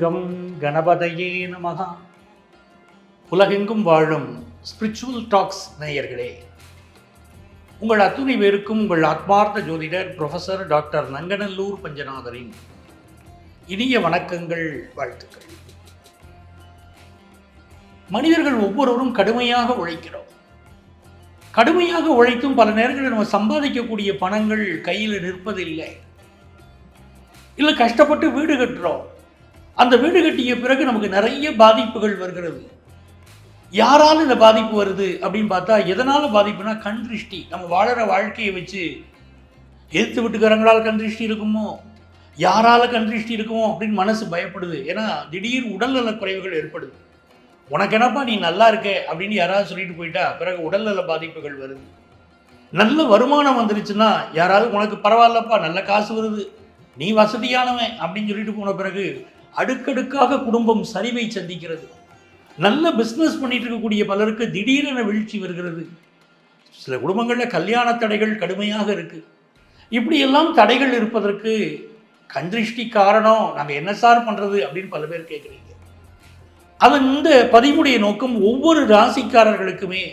Come கணபதையே நமஹ. உலகெங்கும் வாழும் ஸ்பிரிச்சுவல் டாக்ஸ் நேயர்களே, உங்கள் அத்துணை பேருக்கும் உங்கள் ஆத்மார்த்த ஜோதிடர் ப்ரொஃபஸர் டாக்டர் நங்கநல்லூர் பஞ்சநாதரின் இனிய வணக்கங்கள், வாழ்த்துக்கள். மனிதர்கள் ஒவ்வொருவரும் கடுமையாக உழைக்கிறோம். கடுமையாக உழைத்தும் பல நேரங்களில் நம்ம சம்பாதிக்கக்கூடிய பணங்கள் கையில் நிற்பதில்லை. இல்லை, கஷ்டப்பட்டு வீடு கட்டுறோம். அந்த வீடு கட்டிய பிறகு நமக்கு நிறைய பாதிப்புகள் வருகிறது. யாரால் இந்த பாதிப்பு வருது அப்படின்னு பார்த்தா, எதனால் பாதிப்புனா கண் திருஷ்டி. நம்ம வாழற வாழ்க்கையை வச்சு எதிர்த்து வீட்டுக்காரங்களால் கண் திருஷ்டி இருக்குமோ, யாரால் கண் திருஷ்டி இருக்குமோ அப்படின்னு மனசு பயப்படுது. ஏன்னா திடீர் உடல்நல குறைவுகள் ஏற்படுது. உனக்கு என்னப்பா நீ நல்லா இருக்க அப்படின்னு யாராவது சொல்லிட்டு போயிட்டா பிறகு உடல்நல பாதிப்புகள் வருது. நல்ல வருமானம் வந்துருச்சுன்னா யாராவது உனக்கு பரவாயில்லப்பா நல்ல காசு வருது, நீ வசதியானவன் அப்படின்னு சொல்லிட்டு போன பிறகு அடுக்கடுக்காக குடும்பம் சரிவை சந்திக்கிறது. நல்ல பிஸ்னஸ் பண்ணிட்டு இருக்கக்கூடிய பலருக்கு திடீரென வீழ்ச்சி வருகிறது. சில குடும்பங்களில் கல்யாண தடைகள் கடுமையாக இருக்கு. இப்படியெல்லாம் தடைகள் இருப்பதற்கு கண் திருஷ்டி காரணம். நாங்கள் என்ன சார் பண்ணுறது அப்படின்னு பல பேர் கேட்குறீங்க. அது இந்த பதிவுடைய நோக்கம், ஒவ்வொரு ராசிக்காரர்களுக்குமே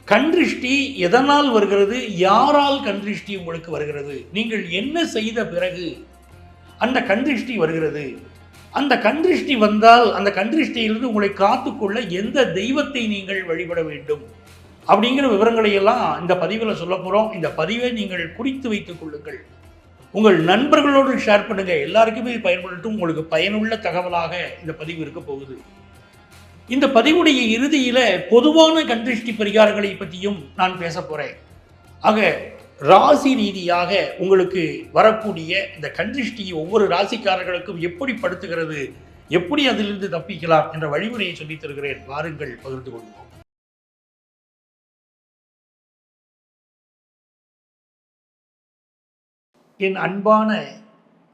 கண் திருஷ்டி எதனால் வருகிறது, யாரால் கண் திருஷ்டி உங்களுக்கு வருகிறது, நீங்கள் என்ன செய்த பிறகு அந்த கண் திருஷ்டி வருகிறது, அந்த கண் திருஷ்டி வந்தால் அந்த கண் திருஷ்டியிலிருந்து உங்களை காத்துக்கொள்ள எந்த தெய்வத்தை நீங்கள் வழிபட வேண்டும் அப்படிங்கிற விவரங்களை எல்லாம் இந்த பதிவில் சொல்ல போகிறோம். இந்த பதிவை நீங்கள் குறித்து வைத்துக் கொள்ளுங்கள், உங்கள் நண்பர்களோடு ஷேர் பண்ணுங்கள். எல்லாருக்குமே பயன்படுத்தும், உங்களுக்கு பயனுள்ள தகவலாக இந்த பதிவு இருக்க போகுது. இந்த பதிவுடைய இறுதியில் பொதுவான கண் திருஷ்டி பரிகாரங்களை பற்றியும் நான் பேச போகிறேன். ஆக ராசி ரீதியாக உங்களுக்கு வரக்கூடிய இந்த கண் திருஷ்டி ஒவ்வொரு ராசிக்காரர்களுக்கும் எப்படி படுத்துகிறது, எப்படி அதிலிருந்து தப்பிக்கலாம் என்ற வழிமுறையை சொல்லித் தருகிறேன். வாருங்கள், பகிர்ந்து கொள்வோம். என் அன்பான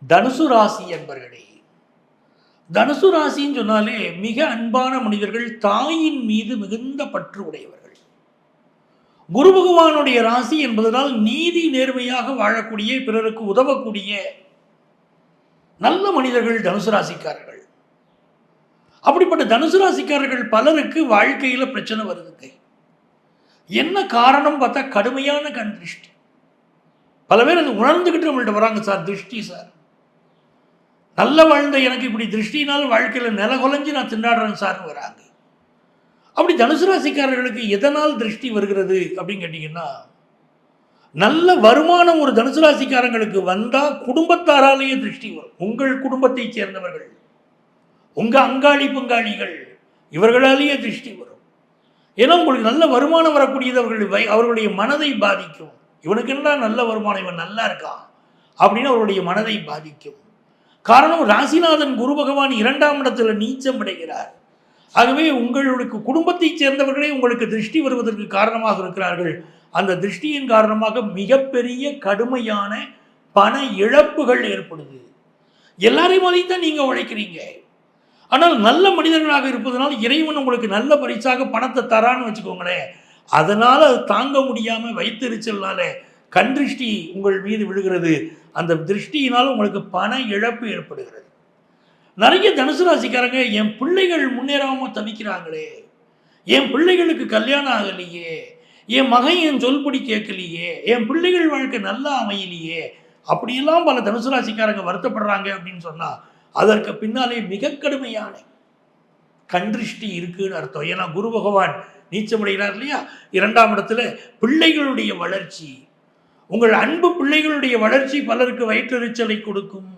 தனுசு ராசி என்பர்களே, தனுசு ராசின்னு சொன்னாலே மிக அன்பான மனிதர்கள், தாயின் மீது மிகுந்த பற்று உடையவர்கள். குரு பகவானுடைய ராசி என்பதனால் நீதி நேர்மையாக வாழக்கூடிய, பிறருக்கு உதவக்கூடிய நல்ல மனிதர்கள் தனுசு ராசிக்காரர்கள். அப்படிப்பட்ட தனுசு ராசிக்காரர்கள் பலருக்கு வாழ்க்கையில் பிரச்சனை வருதுங்க. என்ன காரணம் பார்த்தா கடுமையான கண் திருஷ்டி. பல பேர் அது உணர்ந்துக்கிட்டு நம்மள்ட்ட வராங்க. சார் திருஷ்டி சார், நல்ல வாழ்ந்த எனக்கு இப்படி திருஷ்டினாலும் வாழ்க்கையில் நில குலைஞ்சு நான் திண்டாடுறேன் சார்னு வராங்க. அப்படி தனுசு ராசிக்காரர்களுக்கு எதனால் திருஷ்டி வருகிறது அப்படின்னு கேட்டிங்கன்னா, நல்ல வருமானம் ஒரு தனுசு ராசிக்காரங்களுக்கு வந்தால் குடும்பத்தாராலேயே திருஷ்டி வரும். உங்கள் குடும்பத்தை சேர்ந்தவர்கள், உங்கள் அங்காளி பங்காளிகள், இவர்களாலேயே திருஷ்டி வரும். ஏன்னா உங்களுக்கு நல்ல வருமானம் வரக்கூடியது அவர்களுடைய மனதை பாதிக்கும். இவனுக்கு என்ன நல்ல வருமானம், இவன் நல்லா இருக்கான் அப்படின்னு அவருடைய மனதை பாதிக்கும். காரணம், ராசிநாதன் குரு பகவான் 2ஆம் இடத்துல நீச்சம் அடைகிறார். ஆகவே உங்களுக்கு குடும்பத்தைச் சேர்ந்தவர்களே உங்களுக்கு திருஷ்டி வருவதற்கு காரணமாக இருக்கிறார்கள். அந்த திருஷ்டியின் காரணமாக மிகப்பெரிய கடுமையான பண இழப்புகள் ஏற்படுது. எல்லாரையும் அதைத்தான் நீங்கள் உழைக்கிறீங்க. ஆனால் நல்ல மனிதர்களாக இருப்பதனால் இறைவன் உங்களுக்கு நல்ல பரிசாக பணத்தை தரான்னு வச்சுக்கோங்களேன். அதனால் அது தாங்க முடியாமல் வைத்தெரிச்சல்னால கண் திருஷ்டி உங்கள் மீது விழுகிறது. அந்த திருஷ்டியினால் உங்களுக்கு பண இழப்பு ஏற்படுகிறது. நிறைய தனுசு ராசிக்காரங்க, என் பிள்ளைகள் முன்னேறாமல் தவிக்கிறாங்களே, என் பிள்ளைகளுக்கு கல்யாணம் ஆகலையே, என் மகன் என் சொல்படி கேட்கலையே, என் பிள்ளைகள் வாழ்க்கை நல்லா அமையலையே, அப்படியெல்லாம் பல தனுசு ராசிக்காரங்க வருத்தப்படுறாங்க அப்படின்னு சொன்னால் அதற்கு பின்னாலே மிக கடுமையான கண் திருஷ்டி இருக்குன்னு அர்த்தம். ஏன்னா குரு பகவான் நீச்சமடைகிறார் இல்லையா 2ஆம் இடத்துல. பிள்ளைகளுடைய வளர்ச்சி, உங்கள் அன்பு பிள்ளைகளுடைய வளர்ச்சி பலருக்கு வயிற்றெரிச்சலை கொடுக்கும்.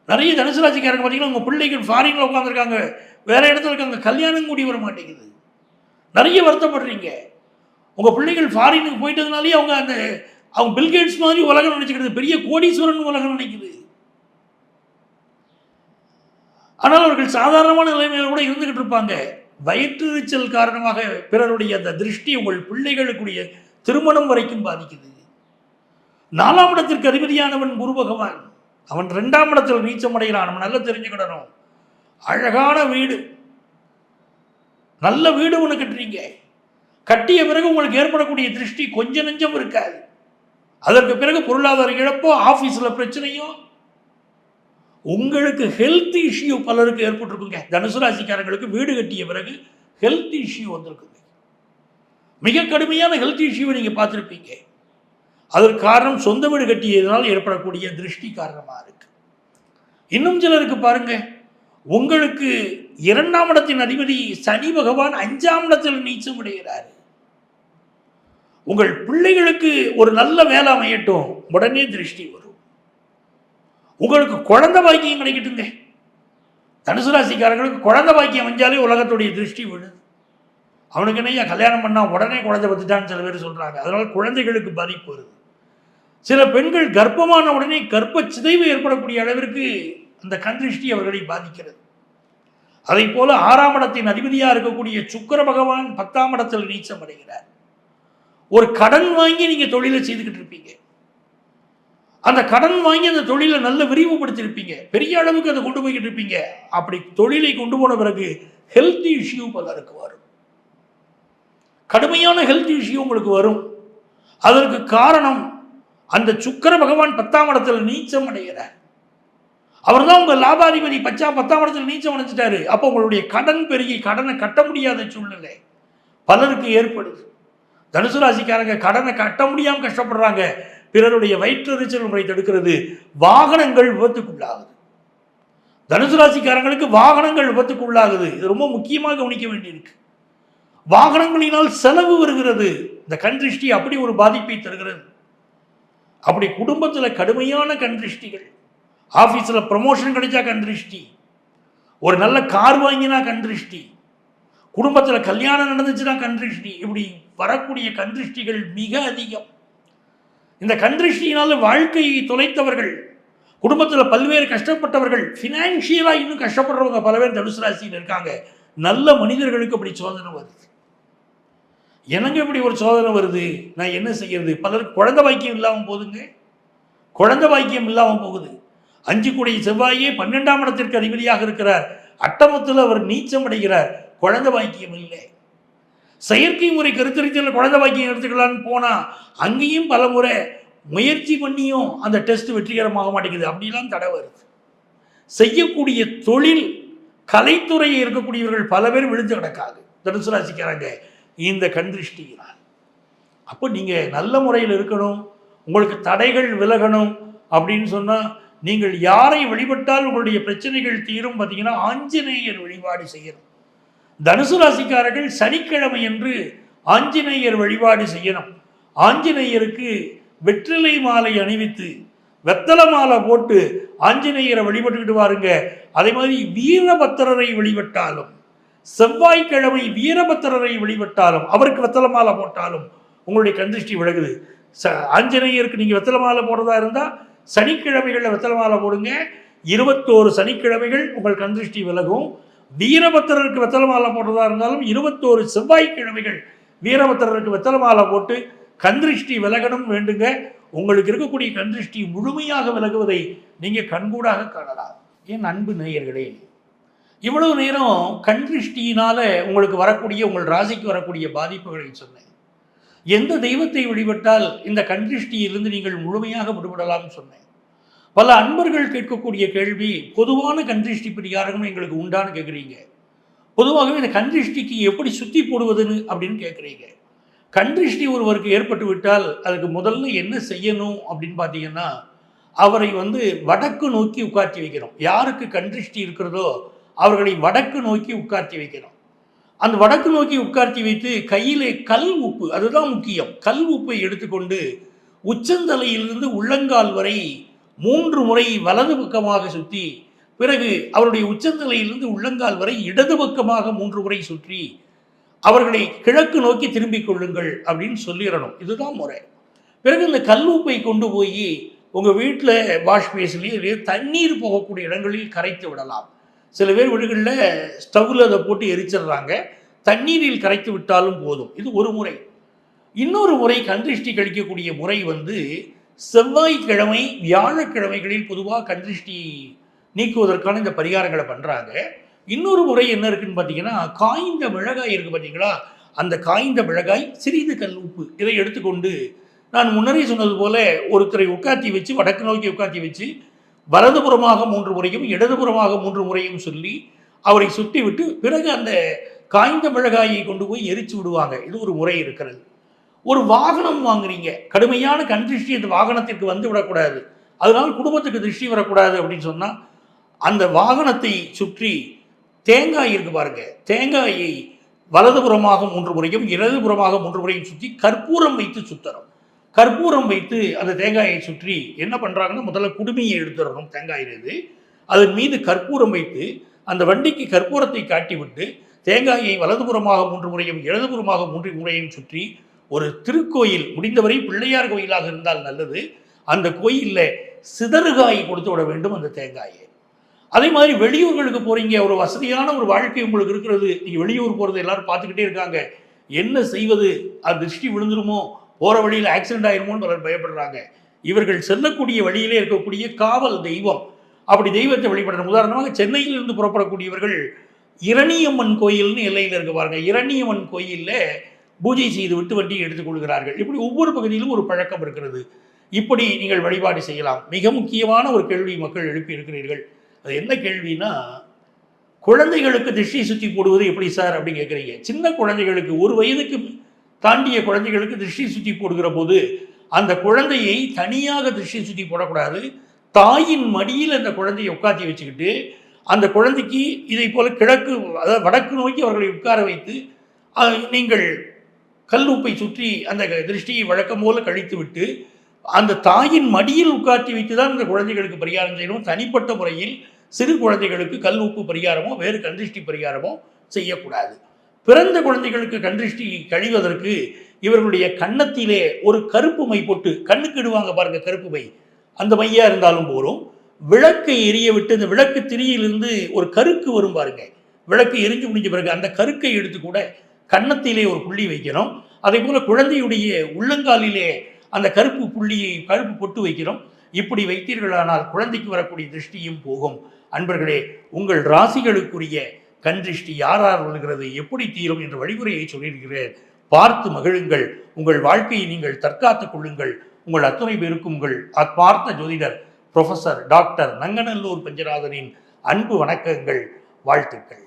நிறைய தனுசு ராசிக்காரங்க பார்த்தீங்கன்னா உங்கள் பிள்ளைகள் ஃபாரினில் உட்காந்துருக்காங்க, வேற இடத்துல இருக்காங்க, கல்யாணம் கூடி வர மாட்டேங்குது. நிறைய வருத்தப்படுறீங்க. உங்கள் பிள்ளைகள் ஃபாரினுக்கு போயிட்டதுனாலே அவங்க பில்கேட்ஸ் மாதிரி உலகம் நினைச்சுக்கிறது, பெரிய கோடீஸ்வரன் உலகம் நினைக்குது. ஆனால் அவர்கள் சாதாரணமான நிலைமையில கூட இருந்துகிட்டு இருப்பாங்க. வயிற்றெரிச்சல் காரணமாக பிறருடைய அந்த திருஷ்டி உங்கள் பிள்ளைகளுக்குரிய திருமணம் வரைக்கும் பாதிக்குது. 4ஆம் இடத்திற்கு அதிபதியானவன் குரு பகவான், அவன் 2ஆம் இடத்தில் நீச்சம் அடைகிறான். நம்ம நல்லா தெரிஞ்சுக்கிடணும். அழகான வீடு, நல்ல வீடு ஒன்று கட்டுறீங்க. கட்டிய பிறகு உங்களுக்கு ஏற்படக்கூடிய திருஷ்டி கொஞ்சம் நெஞ்சம் இருக்காது. அதற்கு பிறகு பொருளாதார இழப்போ, ஆஃபீஸில் பிரச்சனையோ, உங்களுக்கு ஹெல்த் இஷ்யூ பலருக்கு ஏற்பட்டிருக்குங்க. தனுசு ராசிக்காரங்களுக்கு வீடு கட்டிய பிறகு ஹெல்த் இஷ்யூ வந்திருக்குங்க. மிக கடுமையான ஹெல்த் இஷ்யூவை நீங்கள் பார்த்துருப்பீங்க. அதற்கு காரணம் சொந்த வீடு கட்டியதனால் ஏற்படக்கூடிய திருஷ்டி காரணமாக இருக்கு. இன்னும் சிலருக்கு பாருங்க, உங்களுக்கு 2ஆம் இடத்தின் அதிபதி சனி பகவான் 5ஆம் இடத்தில் நீச்சம் அடைகிறார். உங்கள் பிள்ளைகளுக்கு ஒரு நல்ல வேலை அமையட்டும், உடனே திருஷ்டி வரும். உங்களுக்கு குழந்தை பாக்கியம் கிடைக்கட்டுங்க. தனுசு ராசிக்காரங்களுக்கு குழந்தை பாக்கியம் அமைஞ்சாலே உலகத்துடைய திருஷ்டி விடுது. அவனுக்கு என்னையா கல்யாணம் பண்ணா உடனே குழந்தை பத்துட்டான்னு சில பேர் சொல்றாங்க. அதனால குழந்தைகளுக்கு பாதிப்பு வருது. சில பெண்கள் கர்ப்பமான உடனே கர்ப்ப சிதைவு ஏற்படக்கூடிய அளவிற்கு அந்த கண் திருஷ்டி அவர்களை பாதிக்கிறது. அதை போல 6ஆம் இடத்தின் அதிபதியாக இருக்கக்கூடிய சுக்கிர பகவான் 10ஆம் இடத்தில் நீச்சம் அடைகிறார். ஒரு கடன் வாங்கி நீங்க தொழிலை செய்துக்கிட்டு இருப்பீங்க. அந்த கடன் வாங்கி அந்த தொழிலை நல்ல விரிவுபடுத்தியிருப்பீங்க, பெரிய அளவுக்கு அதை கொண்டு போய்கிட்டு இருப்பீங்க. அப்படி தொழிலை கொண்டு போன பிறகு ஹெல்த் இஷ்யூ பலருக்கு வரும். கடுமையான ஹெல்த் இஷ்யூ உங்களுக்கு வரும். அதற்கு காரணம் அந்த சுக்கிர பகவான் 10ஆம் இடத்தில் நீச்சம் அடைகிறார். அவர் தான் உங்க லாபாதிபதி. 10ஆம் இடத்தில் நீச்சம் அடைஞ்சிட்டாரு. அப்போ உங்களுடைய கடன் பெருகி கடனை கட்ட முடியாத சூழ்நிலை பலருக்கு ஏற்படுது. தனுசு ராசிக்காரங்க கடனை கட்ட முடியாமல் கஷ்டப்படுறாங்க. பிறருடைய வயிற்றெரிச்சல் முறை தடுக்கிறது. வாகனங்கள் விபத்துக்குள்ளாகுது. தனுசு ராசிக்காரங்களுக்கு வாகனங்கள் விபத்துக்குள்ளாகுது. இது ரொம்ப முக்கியமாக கவனிக்க வேண்டியிருக்கு. வாகனங்களினால் செலவு வருகிறது. இந்த கண் திருஷ்டி அப்படி ஒரு பாதிப்பை தருகிறது. அப்படி குடும்பத்தில் கடுமையான கண் திருஷ்டிகள், ஆஃபீஸில் ப்ரமோஷன் கிடைச்சா கண் திருஷ்டி, ஒரு நல்ல கார் வாங்கினா கண் திருஷ்டி, குடும்பத்தில் கல்யாணம் நடந்துச்சுன்னா கண் திருஷ்டி, இப்படி வரக்கூடிய கண் திருஷ்டிகள் மிக அதிகம். இந்த கண் திருஷ்டியினால் வாழ்க்கையை தொலைத்தவர்கள், குடும்பத்தில் பல்வேறு கஷ்டப்பட்டவர்கள், ஃபினான்ஷியலாக இன்னும் கஷ்டப்படுறவங்க பல பேர் தனுசு ராசியில் இருக்காங்க. நல்ல மனிதர்களுக்கு அப்படி சோதனை வருது. எனக்கு இப்படி ஒரு சோதனை வருது, நான் என்ன செய்யறது? பலருக்கு குழந்தை பாக்கியம் இல்லாமல் போகுதுங்க. குழந்தை பாக்கியம் இல்லாமல் போகுது. 5 கூடிய செவ்வாயே 12ஆம் இடத்திற்கு அதிபதியாக இருக்கிறார். அட்டமத்தில் அவர் நீச்சம் அடைகிறார். குழந்தை பாக்கியம் இல்லை. செயற்கை முறை கருத்தரித்தல் குழந்தை பாக்கியம் எடுத்துக்கலான்னு போனால் அங்கேயும் பல முறை முயற்சி பண்ணியும் அந்த டெஸ்ட் வெற்றிகரமாக மாட்டேங்குது. அப்படிலாம் தடை வருது. செய்யக்கூடிய தொழில் கலைத்துறையை இருக்கக்கூடியவர்கள் பல பேர் விழுந்து கிடக்காது தனுசு ராசிக்காரங்க இந்த கண் திருஷ்டியினால். அப்போ நீங்கள் நல்ல முறையில் இருக்கணும், உங்களுக்கு தடைகள் விலகணும் அப்படின்னு சொன்னால் நீங்கள் யாரை வழிபட்டால் உங்களுடைய பிரச்சனைகள் தீரும் பார்த்தீங்கன்னா ஆஞ்சநேயர் வழிபாடு செய்யணும். தனுசு ராசிக்காரர்கள் சனிக்கிழமை என்று ஆஞ்சநேயர் வழிபாடு செய்யணும். ஆஞ்சநேயருக்கு வெற்றிலை மாலை அணிவித்து வெத்தலை மாலை போட்டு ஆஞ்சநேயரை வழிபட்டுக்கிட்டு வாருங்க. அதே மாதிரி வீரபத்திரரை வழிபட்டாலும், செவ்வாய்க்கிழமை வீரபத்திரரை வழிபட்டாலும், அவருக்கு வெத்தலை மாலை போட்டாலும் உங்களுடைய கண் திருஷ்டி விலகுது. ஆஞ்சநேயருக்கு நீங்கள் வெத்தலை மாலை போடுறதா இருந்தால் சனிக்கிழமைகளில் வெத்தலை மாலை போடுங்க. 21 சனிக்கிழமைகள் உங்கள் கண் திருஷ்டி விலகும். வீரபத்திரருக்கு வெத்தலை மாலை போடுறதா இருந்தாலும் 21 செவ்வாய்க்கிழமைகள் வீரபத்திரருக்கு வெத்தலை மாலை போட்டு கண் திருஷ்டி விலகணும் வேண்டுங்க. உங்களுக்கு இருக்கக்கூடிய கண் திருஷ்டி முழுமையாக விலகுவதை நீங்கள் கண்கூடாக காணலாம். என் அன்பு நேயர்களே, இவ்வளவு நேரம் கண் திருஷ்டியினால உங்களுக்கு வரக்கூடிய, உங்கள் ராசிக்கு வரக்கூடிய பாதிப்புகளை சொன்னேன். எந்த தெய்வத்தை வழிபட்டால் இந்த கண் திருஷ்டியிலிருந்து நீங்கள் முழுமையாக விடுபடலாம்னு சொன்னேன். பல அன்பர்கள் கேட்கக்கூடிய கேள்வி, பொதுவான கண் திருஷ்டி பரிகாரம் எங்களுக்கு உண்டான்னு கேட்குறீங்க. பொதுவாகவே இந்த கண் திருஷ்டிக்கு எப்படி சுற்றி போடுவதுன்னு அப்படின்னு கேட்குறீங்க. கண் திருஷ்டி ஒருவருக்கு ஏற்பட்டு விட்டால் அதுக்கு முதல்ல என்ன செய்யணும் அப்படின்னு பார்த்தீங்கன்னா, அவரை வடக்கு நோக்கி உட்கார்த்தி வைக்கணும். யாருக்கு கண் திருஷ்டி இருக்கிறதோ அவர்களை வடக்கு நோக்கி உட்கார்த்தி வைக்கணும். அந்த வடக்கு நோக்கி உட்கார்த்தி வைத்து கையிலே கல் உப்பு, அதுதான் முக்கியம், கல் உப்பை எடுத்துக்கொண்டு உச்சந்தலையிலிருந்து உள்ளங்கால் வரை 3 முறை வலது பக்கமாக சுற்றி, பிறகு அவருடைய உச்சந்தலையிலிருந்து உள்ளங்கால் வரை இடது பக்கமாக 3 முறை சுற்றி அவர்களை கிழக்கு நோக்கி திரும்பிக் கொள்ளுங்கள் அப்படின்னு சொல்லிடணும். இதுதான் முறை. பிறகு இந்த கல் உப்பை கொண்டு போய் உங்கள் வீட்டில் வாஷ் பேஸ்லேயே தண்ணீர் போகக்கூடிய இடங்களில் கரைத்து விடலாம். சில பேர் வீடுகளில் ஸ்டவ்வில் அதை போட்டு எரிச்சிடுறாங்க. தண்ணீரில் கரைத்து விட்டாலும் போதும். இது ஒரு முறை. இன்னொரு முறை கண் திருஷ்டி கழிக்கக்கூடிய முறை செவ்வாய்க்கிழமை வியாழக்கிழமைகளில் பொதுவாக கண் திருஷ்டி நீக்குவதற்கான இந்த பரிகாரங்களை பண்ணுறாங்க. இன்னொரு முறை என்ன இருக்குன்னு பார்த்தீங்கன்னா, காய்ந்த மிளகாய் இருக்குது பார்த்தீங்களா, அந்த காய்ந்த மிளகாய், சிறிது கல் உப்பு, இதை எடுத்துக்கொண்டு நான் முன்னரே சொன்னது போல ஒருத்தரை உட்காத்தி வச்சு, வடக்கு நோக்கி உட்காத்தி வச்சு வலதுபுறமாக 3 முறையும் இடதுபுறமாக 3 முறையும் சொல்லி அவரை சுற்றி விட்டு பிறகு அந்த காய்ந்த மிளகாயை கொண்டு போய் எரிச்சு விடுவாங்க. இது ஒரு முறை இருக்கிறது. ஒரு வாகனம் வாங்குறீங்க, கடுமையான கண் திருஷ்டி அந்த வாகனத்திற்கு வந்து விடக்கூடாது, அதனால் குடும்பத்துக்கு திருஷ்டி வரக்கூடாது அப்படின்னு சொன்னால் அந்த வாகனத்தை சுற்றி தேங்காய் இருக்கு பாருங்க, தேங்காயை வலதுபுறமாக 3 முறையும் இடதுபுறமாக 3 முறையும் சுற்றி கற்பூரம் வைத்து சுத்தணும். கற்பூரம் வைத்து அந்த தேங்காயை சுற்றி என்ன பண்ணுறாங்கன்னா, முதல்ல குடுமையை எடுத்துடணும் தேங்காயிலிருந்து, அதன் மீது கற்பூரம் வைத்து அந்த வண்டிக்கு கற்பூரத்தை காட்டிவிட்டு தேங்காயை வலதுபுறமாக 3 முறையும் இடதுபுறமாக 3 முறையும் சுற்றி ஒரு திருக்கோயில், முடிந்தவரை பிள்ளையார் கோயிலாக இருந்தால் நல்லது, அந்த கோயிலில் சிதறுகாய் கொடுத்து விட வேண்டும் அந்த தேங்காயை. அதே மாதிரி வெளியூர்களுக்கு போகிறீங்க, ஒரு வசதியான ஒரு வாழ்க்கை உங்களுக்கு இருக்கிறது, நீங்கள் வெளியூர் போகிறது எல்லாரும் பார்த்துக்கிட்டே இருக்காங்க, என்ன செய்வது, அது திருஷ்டி விழுந்துருமோ, போகிற வழியில் ஆக்சிடென்ட் ஆயிருமோன்னு பலர் பயப்படுறாங்க. இவர்கள் செல்லக்கூடிய வழியிலே இருக்கக்கூடிய காவல் தெய்வம், அப்படி தெய்வத்தை வழிபடணும். உதாரணமாக சென்னையிலிருந்து புறப்படக்கூடியவர்கள் இரணியம்மன் கோயில்னு எல்லையில் இருக்க பாருங்க, இரணியம்மன் கோயிலில் பூஜை செய்து விட்டு வண்டியை எடுத்துக்கொள்கிறார்கள். இப்படி ஒவ்வொரு பகுதியிலும் ஒரு பழக்கம் இருக்கிறது. இப்படி நீங்கள் வழிபாடு செய்யலாம். மிக முக்கியமான ஒரு கேள்வி மக்கள் எழுப்பி இருக்கிறீர்கள். அது என்ன கேள்வினா, குழந்தைகளுக்கு திருஷ்டி சுற்றி போடுவது எப்படி சார் அப்படின்னு கேட்குறீங்க. சின்ன குழந்தைகளுக்கு, 1 வயதுக்கு தாண்டிய குழந்தைகளுக்கு திருஷ்டி சுற்றி போடுகிற போது அந்த குழந்தையை தனியாக திருஷ்டி சுற்றி போடக்கூடாது. தாயின் மடியில் அந்த குழந்தையை உட்காத்தி வச்சுக்கிட்டு அந்த குழந்தைக்கு இதை போல கிழக்கு, அதாவது வடக்கு நோக்கி அவர்களை உட்கார வைத்து நீங்கள் கல்லுப்பை சுற்றி அந்த திருஷ்டியை வழக்கம் போல கழித்து விட்டு அந்த தாயின் மடியில் உட்காத்தி வைத்து தான் அந்த குழந்தைகளுக்கு பரிகாரம் செய்யணும். தனிப்பட்ட முறையில் சிறு குழந்தைகளுக்கு கல் உப்பு பரிகாரமோ வேறு கந்திருஷ்டி பரிகாரமோ செய்யக்கூடாது. பிறந்த குழந்தைகளுக்கு கந்திருஷ்டி கழிவதற்கு இவர்களுடைய கன்னத்திலே ஒரு கருப்பு மை போட்டு, கண்ணுக்கு இடுவாங்க பாருங்க கருப்பு மை, அந்த மையா இருந்தாலும் போரும். விளக்கை எரிய விட்டு இந்த விளக்கு திரியிலிருந்து ஒரு கருக்கு வரும் பாருங்க, விளக்கு எரிஞ்சு முடிஞ்ச பிறகு அந்த கருக்கை எடுத்து கூட கன்னத்திலே ஒரு புள்ளி வைக்கணும். அதே போல குழந்தையுடைய உள்ளங்காலிலே அந்த கருப்பு புள்ளியை, கருப்பு பொட்டு வைக்கிறோம். இப்படி வைத்தீர்களானால் குழந்தைக்கு வரக்கூடிய திருஷ்டியும் போகும். அன்பர்களே, உங்கள் ராசிகளுக்குரிய கண் திருஷ்டி யார் விழுகிறது, எப்படி தீரும் என்ற வழிமுறையை சொல்லியிருக்கிறேன். பார்த்து மகிழுங்கள். உங்கள் வாழ்க்கையை நீங்கள் தற்காத்துக் கொள்ளுங்கள். உங்கள் அத்துணை பேருக்கும் உங்கள் ஆத்மார்த்த ஜோதிடர் ப்ரொஃபசர் டாக்டர் நங்கநல்லூர் பஞ்சநாதனின் அன்பு வணக்கங்கள், வாழ்த்துக்கள்.